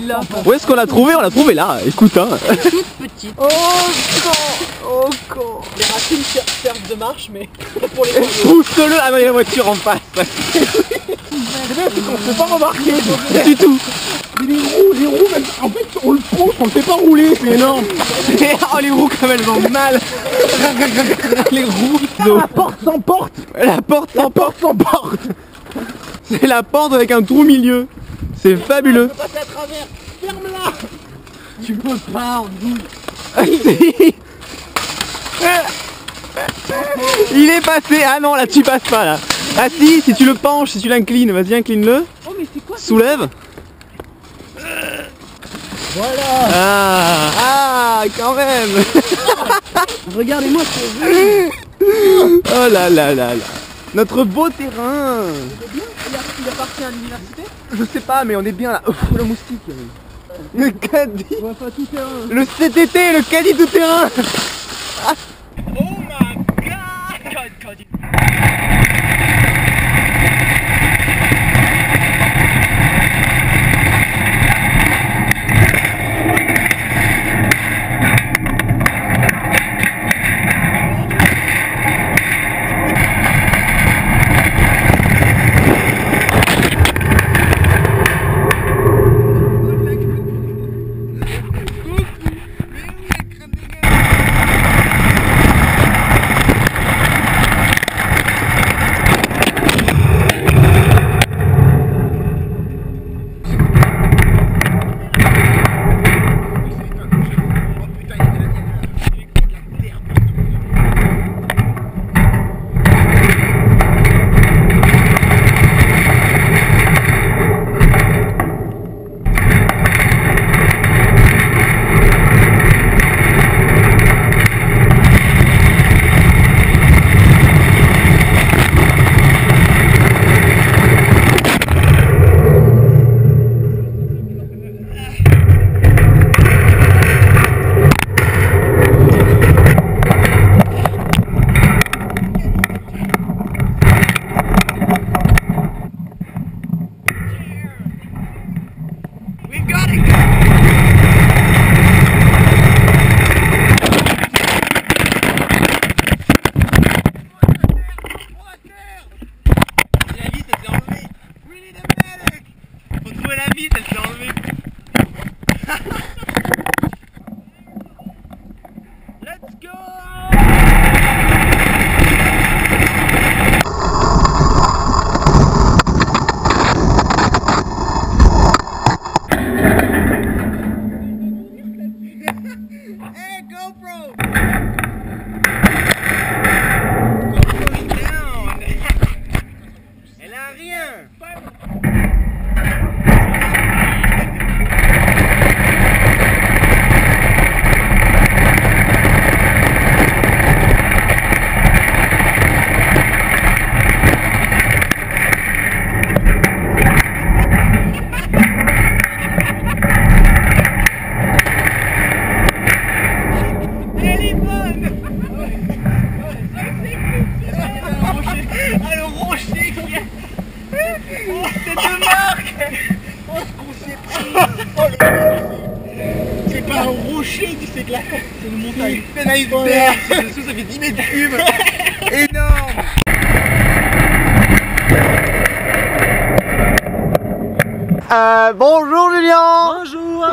là. Où est-ce qu'on l'a trouvé? On l'a trouvé là, écoute hein. Toute petite. Oh con. Oh con. Les racines servent de marche, mais pas pour les voyous. Pousse-le. Ah non, il y a la voiture en face. C'est bien, c'est qu'on se fait pas remarquer. Du tout. Mais les roues, même, en fait, on le pousse, on le fait pas rouler, c'est énorme. Oh les roues comme elles ont mal. Les roues. La porte s'emporte. La porte La porte s'emporte. C'est la porte avec un trou au milieu. C'est fabuleux. Je peux passer à travers. Ferme-la. Tu peux pas, on dit. Si. Il est passé. Ah non, là tu passes pas là. Ah si tu le penches, si tu l'inclines, vas-y incline-le. Oh, mais c'est quoi ça? Soulève. Voilà. Ah quand même. Regardez-moi ce que Oh là là là là. Notre beau terrain. il appartient à l'université. Je sais pas, mais on est bien là. Ouf, le moustique. Le caddie. On va pas tout terrain. Le CTT, le caddie tout terrain. Oh my god. C'est pas un rocher qui s'éclate, c'est une montagne. C'est un iceberg. Ça fait 10 mètres cubes. Énorme. Bonjour Julien. Bonjour.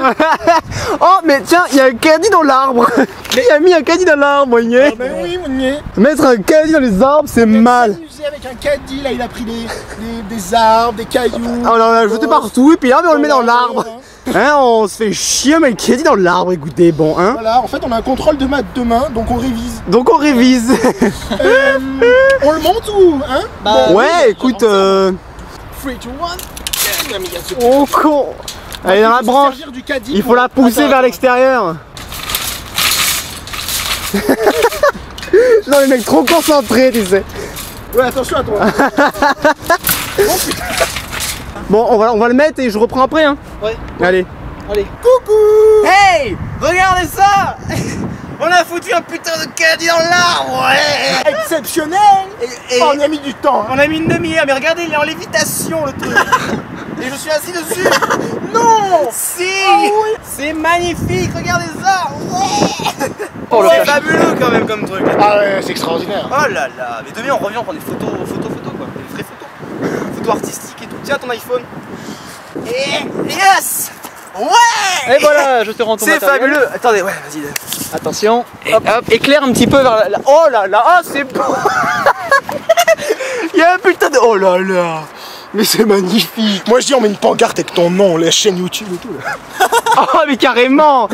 Oh mais tiens, il y a un caddie dans l'arbre. Qui a mis un caddie dans l'arbre, Moigné? Ah ben oui, Moigné. Mettre un caddie dans les arbres, c'est mal. Il s'est amusé avec un caddie, là il a pris des arbres, des cailloux. Ah, on l'a jeté partout et puis là on le met dans l'arbre. Hein, on se fait chier mais le caddie dans l'arbre, écoutez, bon hein. Voilà, en fait on a un contrôle de maths demain, donc on révise. Donc on révise. On le monte ou hein? Bah, ouais, écoute. 3, 2, 1. Oh con. Elle est dans la branche. Il faut la pousser vers l'extérieur. Non, les mecs trop concentrés, tu sais. Ouais, attention à toi. Bon, on va le mettre et je reprends après, hein. Ouais. Allez. Allez. Coucou. Hey, regardez ça. On a foutu un putain de caddie dans l'arbre, ouais. Exceptionnel. Et Oh, on a mis du temps. Hein. on a mis une demi-heure, mais regardez, il est en lévitation le truc. Et je suis assis dessus. Non. Si. C'est magnifique, regardez ça. Oh, c'est fabuleux quand même comme truc. Ah ouais, c'est extraordinaire. Oh là là. Mais demain on revient, on prend des photos quoi. Des vraies photos. Photos artistiques et tout. Tiens ton iPhone. Et yes. Ouais. Et voilà, je te rends ton C'est matériel. fabuleux. Attendez, ouais, vas-y. Attention. Et hop, éclaire un petit peu vers la... Oh là là, ah c'est beau. Il y a un putain de... Oh là là. Mais c'est magnifique. Moi je dis on met une pancarte avec ton nom, la chaîne YouTube et tout là. Oh mais carrément.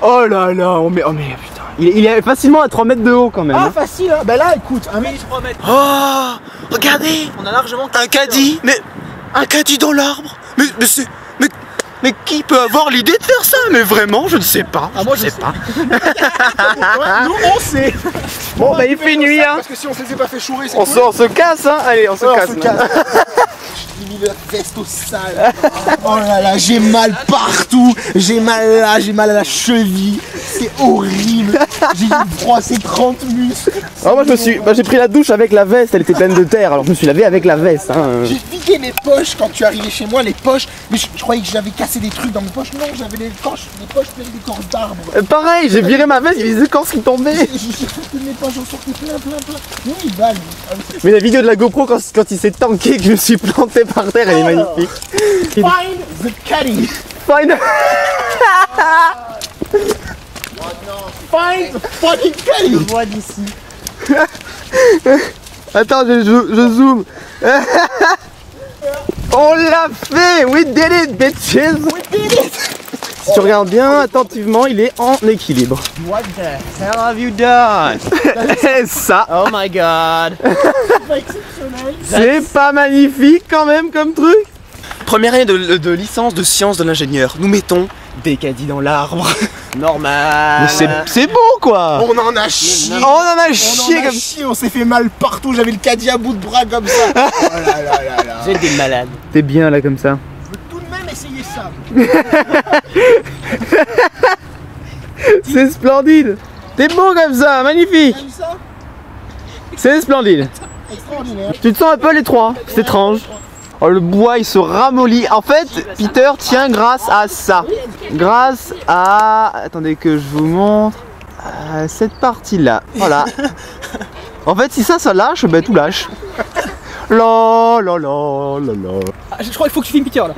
Oh là là, on met... Oh mais putain. Il est facilement à 3 mètres de haut quand même. Ah facile hein. Bah là écoute, un mec. 3 mètres. Oh, regardez. On a largement Un caddie. Mais un caddie dans l'arbre. Mais c'est... Mais qui peut avoir l'idée de faire ça? Mais vraiment, je ne sais pas. Ah moi je sais pas. Ouais, nous on sait. Bon bah il fait nuit hein. Parce que si on se les a pas fait chourer, c'est On cool. se casse hein. Allez, on se Ouais, casse. on se casse. J'ai mis la veste au sale. Oh là là, j'ai mal partout. J'ai mal là, j'ai mal à la cheville. C'est horrible. J'ai dû brosser 30 muscles. Alors moi j'ai pris la douche avec la veste, elle était pleine de terre, alors je me suis lavé avec la veste hein. J'ai vidé mes poches quand tu es arrivé chez moi, les poches. Mais je croyais que j'avais cassé des trucs dans mes poches. Non, j'avais les poches pleines d'écorces d'arbres. Pareil, j'ai viré ma veste, il y avait des écorces qui tombaient. J'ai sorti mes poches, j'en sortais plein. Oui, il va lui. Mais la vidéo de la GoPro quand il s'est tanké que je me suis planté par terre, elle est magnifique. Find the caddy. Fine. Find the fucking caddy. Je vois d'ici. Attends, je zoome. On l'a fait! We did it, bitches! We did it! Si tu regardes bien attentivement, il est en équilibre. What the How have you done? Ça, Oh my god. c'est pas magnifique quand même comme truc? Première année de licence de sciences de l'ingénieur. Nous mettons des caddies dans l'arbre. Normal. Mais c'est beau quoi! On en a chié. On en a chié comme chié, on s'est fait mal partout, j'avais le caddie à bout de bras comme ça. Oh là là là là. J'ai des malades. T'es bien là comme ça. Je veux tout de même essayer ça. C'est splendide! T'es beau comme ça, magnifique! T'as vu ça? C'est splendide! Extraordinaire. Tu te sens un peu l'étroit, c'est étrange. Oh, le bois il se ramollit. En fait, Peter tient grâce à ça. Grâce à... Attendez que je vous montre. Cette partie là. Voilà. En fait, si ça lâche, ben tout lâche. La la la la la. Je crois qu'il faut que tu filmes Peter là.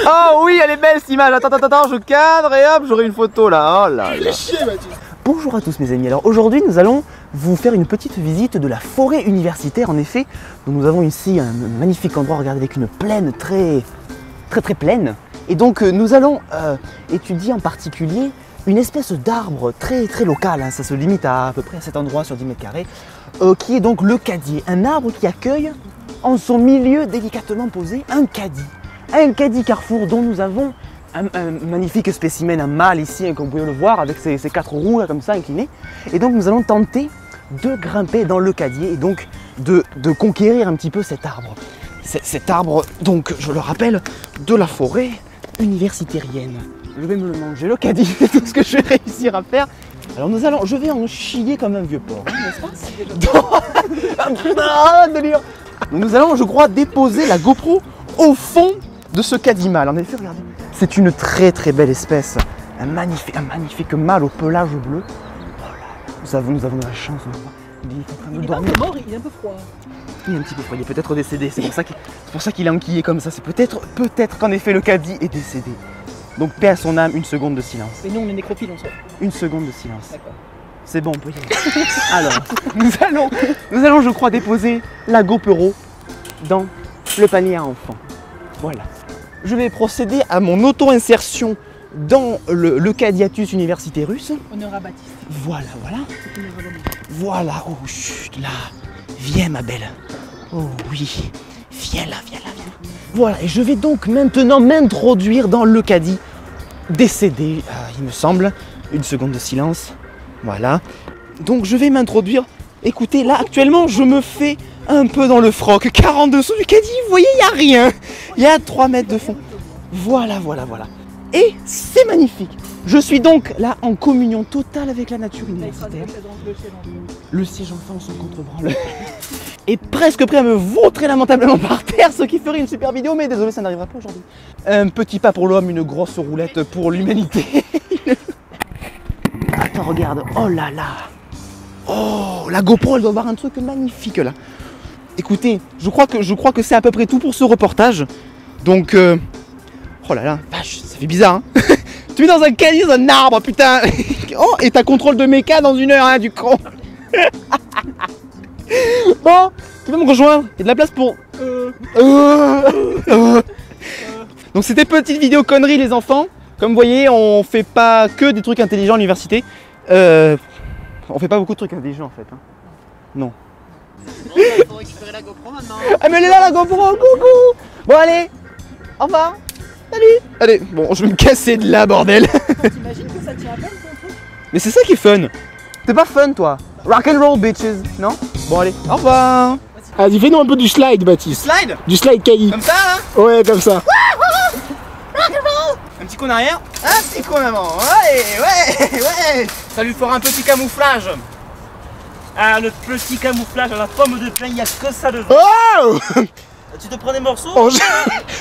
Oh oui, elle est belle cette image. Attends, je cadre et hop, j'aurai une photo là. Oh là là. Chier, Baptiste. Bonjour à tous mes amis, alors aujourd'hui nous allons vous faire une petite visite de la forêt universitaire en effet. Donc nous avons ici un magnifique endroit, regardez, avec une plaine très pleine. Et donc nous allons étudier en particulier une espèce d'arbre très local, hein. Ça se limite à peu près à cet endroit sur 10 mètres carrés, qui est donc le cadier, un arbre qui accueille en son milieu délicatement posé un caddie carrefour dont nous avons un magnifique spécimen, un mâle ici, hein, comme vous pouvez le voir, avec ses 4 roues là, comme ça inclinées. Et donc nous allons tenter de grimper dans le cadier et donc de conquérir un petit peu cet arbre. Cet arbre, donc je le rappelle, de la forêt universitarienne. Je vais me le manger, le caddie, c'est tout ce que je vais réussir à faire. Alors je vais en chier comme un vieux porc, hein, n'est-ce pas? Délire. Nous allons, je crois, déposer la GoPro au fond de ce caddie mâle. En effet, regardez, c'est une très belle espèce. Un magnifique mâle au pelage bleu. Oh là là, nous avons de la chance. Il est en train de Il est dormir. pas mort, il est un peu froid. Il est un petit peu froid, il est peut-être décédé. C'est pour ça qu'il est enquillé comme ça. C'est peut-être qu'en effet le caddie est décédé. Donc paix à son âme, une seconde de silence. Et nous on est nécrophiles en soi. Une seconde de silence. D'accord. C'est bon, on peut y aller. Alors, nous allons, je crois, déposer la GoPro dans le panier à enfants. Voilà. Je vais procéder à mon auto-insertion dans le Cadiatus universitarus. Honneur à Baptiste. Voilà. Voilà. Oh, chut, là. Viens, ma belle. Oh oui. Viens là. Voilà, et je vais donc maintenant m'introduire dans le caddie décédé, il me semble. Une seconde de silence. Voilà. Donc je vais m'introduire. Écoutez, là actuellement je me fais un peu dans le froc, car en dessous du caddie, vous voyez, il n'y a rien. Il y a 3 mètres de fond. Voilà. Et c'est magnifique. Je suis donc là en communion totale avec la nature universitaire. Le siège enfant, son contre-branle. est presque prêt à me vautrer lamentablement par terre, ce qui ferait une super vidéo, mais désolé, ça n'arrivera pas aujourd'hui. Un petit pas pour l'homme, une grosse roulette pour l'humanité. Attends, regarde, oh là là. Oh, la GoPro, elle doit avoir un truc magnifique là. Écoutez, je crois que c'est à peu près tout pour ce reportage. Donc, oh là là, vache, ça fait bizarre, hein. Tu mets dans un caddie, dans un arbre, putain. Oh, et t'as contrôle de méca dans 1 heure, hein, du con. Bon, tu peux me rejoindre? Il y a de la place pour... Donc c'était petite vidéo connerie les enfants. Comme vous voyez, on fait pas que des trucs intelligents à l'université. On fait pas beaucoup de trucs intelligents en fait. Hein. Non. Bon, il faut récupérer la GoPro maintenant. Ah mais elle est là la GoPro, coucou. Bon allez, au revoir. Salut. Allez, bon, je vais me casser de là, bordel. T'imagines que ça tient à peine ton truc? Mais c'est ça qui est fun. T'es pas fun toi. Rock and roll bitches, non? Bon allez, au revoir. Vas-y, fais-nous un peu du slide, Baptiste. Slide. Du slide caddie. Comme ça là. Ouais, comme ça. Un petit coup en arrière, un petit coup en avant. Ouais. Ça lui fera un petit camouflage. Ah, le petit camouflage à la pomme de pin, il n'y a que ça dedans. Oh, Tu te prends des morceaux?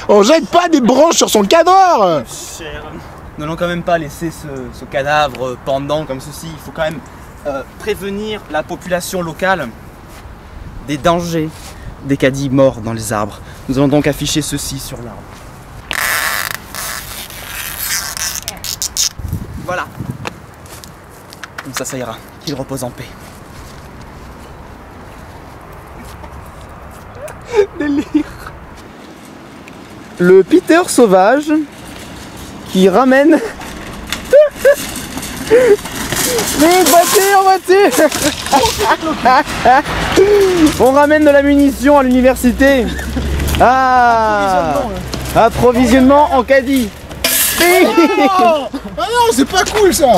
on jette pas des branches sur son cadavre. Cher. N'allons quand même pas laisser ce cadavre pendant comme ceci. Il faut quand même prévenir la population locale des dangers des caddies morts dans les arbres. Nous allons donc afficher ceci sur l'arbre. Voilà. Comme ça ira. Qu'il repose en paix. Délire. Le Peter sauvage qui ramène... Mais en voiture On ramène de la munition à l'université. Ah, approvisionnement en caddie. Ah non, c'est pas cool ça.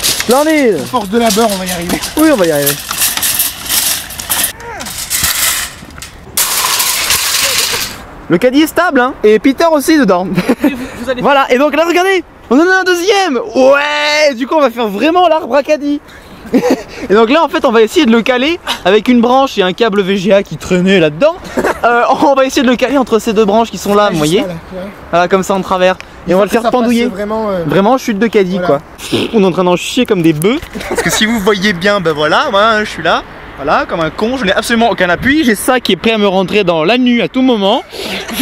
Splendide. Force de labeur, on va y arriver. Oui, on va y arriver. Le caddie est stable, hein, et Peter aussi dedans. Vous allez... Voilà, et donc là, regardez, on en a un deuxième. Ouais, du coup, on va faire vraiment l'arbre à caddie. Et donc là, en fait, on va essayer de le caler avec une branche et un câble VGA qui traînait là-dedans. On va essayer de le caler entre ces deux branches qui sont là, vous voyez. Voilà, comme ça en travers. Et on va le faire pendouiller. Vraiment chute de caddie, voilà. quoi. On est en train d'en chier comme des bœufs. Parce que si vous voyez bien, ben voilà, moi je suis là. Voilà, comme un con, je n'ai absolument aucun appui. J'ai ça qui est prêt à me rentrer dans la nuit à tout moment.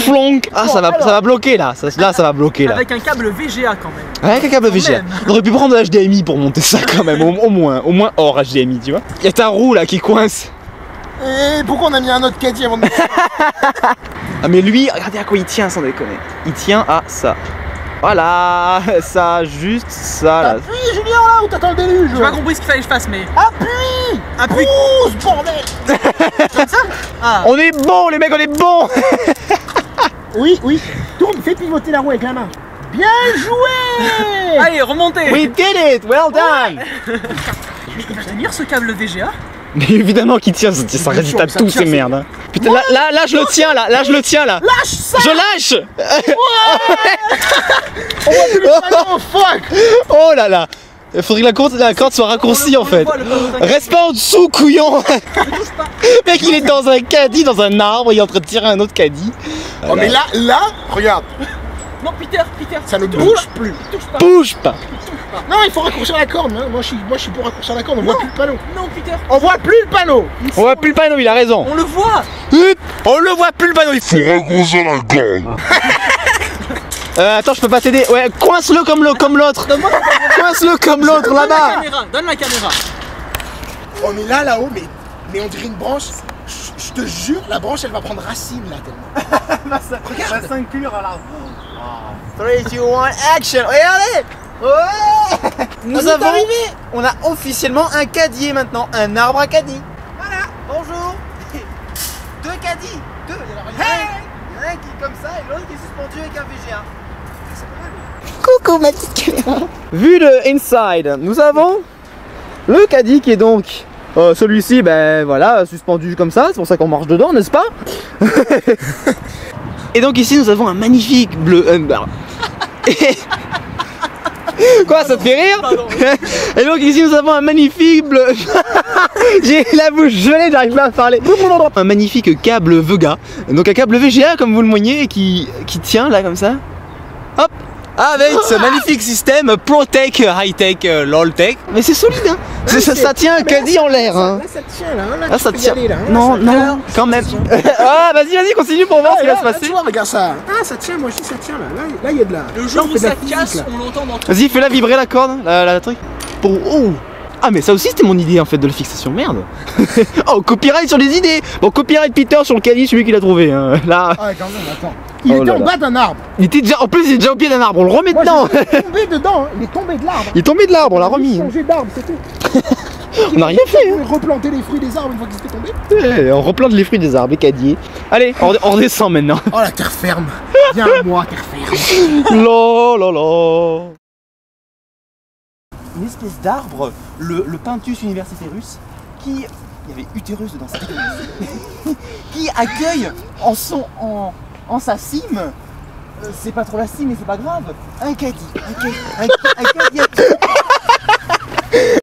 Flonk. Ah, ça va bloquer là. Là, ça va bloquer là. Avec un câble VGA quand même. Avec un câble VGA. On aurait pu prendre de HDMI pour monter ça quand même, au moins hors HDMI, tu vois. Il y a ta roue là qui coince. Et pourquoi on a mis un autre caddie avant de... Ah mais lui, regardez à quoi il tient sans déconner. Il tient à ça. Voilà, ça, juste ça là. Appuie Julien là où t'attends le déluge. J'ai pas compris ce qu'il fallait que je fasse mais... Appuie. Pousse bordel. Comme ça. Ah. On est bon les mecs, on est bon. Oui, tourne, fais pivoter la roue avec la main. Bien joué. Allez, remontez. We did it, well done. Mais il va tenir ce câble VGA. Mais évidemment qu'il tient, ça résiste à toutes ces merdes. Hein. Putain, là je le tiens là, je le tiens là. Lâche ça. Je lâche. On voit plus le panneau, fuck. Oh là là. Il faudrait que la corde soit raccourcie en fait. Reste pas en dessous, couillon. Mec, il est dans un caddie, dans un arbre, il est en train de tirer un autre caddie. Oh mais là, regarde. Non, Peter, Ça ne bouge plus. touche pas. Bouge pas. Non, il faut raccourcir la corde. Hein. Moi, je suis pour raccourcir la corde. On voit plus le panneau. Non, Peter. On voit plus le panneau. On voit plus le panneau, il a raison. On le voit. On le voit plus le panneau, il faut raccourcir la corde. Attends, je peux pas t'aider. Ouais, coince-le comme l'autre. Coince-le comme l'autre là-bas. Donne la caméra. Oh mais là-haut, mais on dirait une branche. Je te jure, la branche elle va prendre racine là tellement. Regarde. 5 cure à l'arbre. 3, 2, 1, action. Regardez. Ouais. On a officiellement un caddie maintenant, un arbre à caddie. Voilà, bonjour. 2 caddies. 2. Il y en a un qui est comme ça et l'autre qui est suspendu avec un VGA. Coucou ma petite caméra. Vue de inside, nous avons le caddie qui est donc celui-ci, ben voilà, suspendu comme ça, c'est pour ça qu'on marche dedans, n'est-ce pas? Et donc ici nous avons un magnifique bleu. Quoi, ça te fait rire? Pardon. Et donc ici nous avons un magnifique bleu. J'ai la bouche gelée, j'arrive pas à parler. Un magnifique câble Vega. Donc un câble VGA comme vous le voyez qui tient là comme ça. Hop. Avec ce magnifique système ProTech, High-Tech, LOL-Tech. Mais c'est solide hein. Ça tient un caddie en l'air hein. Là ça tient là, Là ça tu peux y tient. aller, là, hein. Non, Là, ça non, tient. quand même. Ah vas-y, continue pour voir ce qui va se Là, passer. tu vois, regarde ça. Ah ça tient, moi je dis ça tient là. Là il y a de la. Le Là, jour on où fait de la ça physique, casse, là. on l'entend dans tout. Vas-y, fais-la vibrer la corde, la truc. Pour. Oh. Ah mais ça aussi c'était mon idée en fait de la fixation, merde. Oh, copyright sur les idées. Bon, copyright Peter sur le caddie, celui qui l'a trouvé hein. Là, Ah quand même, attends. Il Oh était là en là. bas d'un arbre. il était déjà, en plus il est déjà au pied d'un arbre, on le remet Moi dedans. il est tombé dedans, hein. Il est tombé de l'arbre. Il est tombé de l'arbre, on l'a Il a remis. changé d'arbre, c'est tout. On n'a rien fait. Il replanter les fruits des arbres une fois qu'ils étaient tombés. Ouais, on replante les fruits des arbres, les caddiers. Allez, on redescend maintenant. Oh la terre ferme. Viens à moi, terre ferme. La la la. Une espèce d'arbre, le Pintus universitarus, qui. Il y avait utérus dedans, c'était qui accueille en sa cime, c'est pas trop la cime mais c'est pas grave, un caddie. Un caddie